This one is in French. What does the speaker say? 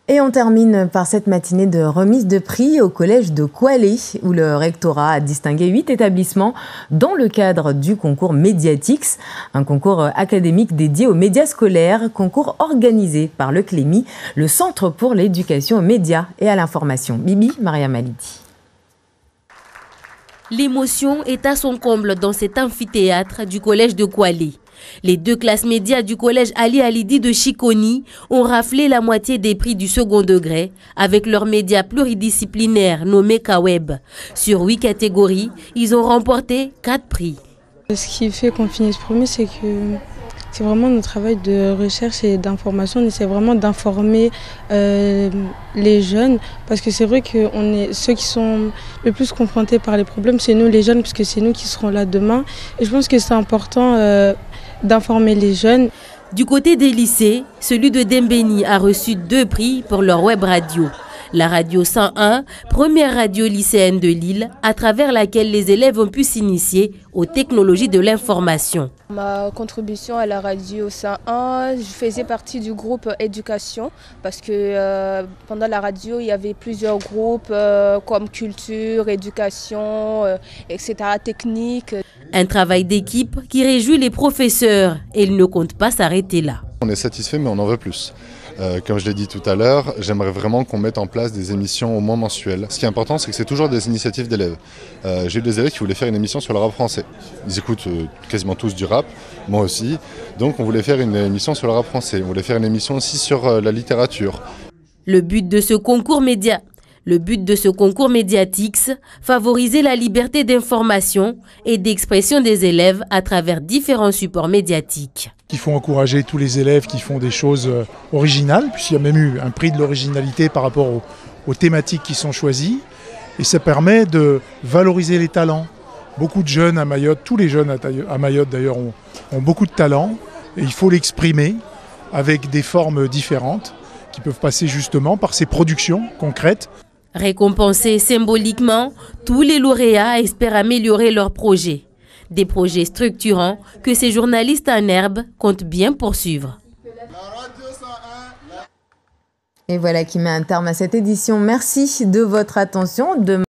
Et on termine par cette matinée de remise de prix au collège de Kwalé, où le rectorat a distingué 8 établissements dans le cadre du concours Mediatix, un concours académique dédié aux médias scolaires, concours organisé par le CLEMI, le Centre pour l'éducation aux médias et à l'information. Bibi Maria Malidi. L'émotion est à son comble dans cet amphithéâtre du collège de Kwalé. Les 2 classes médias du collège Ali Alidi de Chikoni ont raflé la moitié des prix du second degré avec leurs médias pluridisciplinaires nommés Kaweb. Sur 8 catégories, ils ont remporté 4 prix. Ce qui fait qu'on finisse premier, c'est que c'est vraiment notre travail de recherche et d'information. On essaie vraiment d'informer les jeunes, parce que c'est vrai que ceux qui sont le plus confrontés par les problèmes, c'est nous les jeunes, parce que c'est nous qui serons là demain. Et je pense que c'est important d'informer les jeunes. Du côté des lycées, celui de Dembéni a reçu 2 prix pour leur web radio. La radio 101, première radio lycéenne de Lille, à travers laquelle les élèves ont pu s'initier aux technologies de l'information. Ma contribution à la radio 101, je faisais partie du groupe éducation, parce que pendant la radio, il y avait plusieurs groupes comme culture, éducation, etc., technique. Un travail d'équipe qui réjouit les professeurs et ils ne comptent pas s'arrêter là. On est satisfait, mais on en veut plus. Comme je l'ai dit tout à l'heure, j'aimerais vraiment qu'on mette en place des émissions au moins mensuelles. Ce qui est important, c'est que c'est toujours des initiatives d'élèves. J'ai eu des élèves qui voulaient faire une émission sur le rap français. Ils écoutent quasiment tous du rap, moi aussi. Donc on voulait faire une émission sur le rap français. On voulait faire une émission aussi sur la littérature. Le but de ce concours Mediatix, favoriser la liberté d'information et d'expression des élèves à travers différents supports médiatiques. Il faut encourager tous les élèves qui font des choses originales, puisqu'il y a même eu un prix de l'originalité par rapport aux thématiques qui sont choisies. Et ça permet de valoriser les talents. Beaucoup de jeunes à Mayotte, tous les jeunes à Mayotte d'ailleurs ont beaucoup de talents. Et il faut l'exprimer avec des formes différentes qui peuvent passer justement par ces productions concrètes. Récompensés symboliquement, tous les lauréats espèrent améliorer leurs projets. Des projets structurants que ces journalistes en herbe comptent bien poursuivre. Et voilà qui met un terme à cette édition. Merci de votre attention. Demain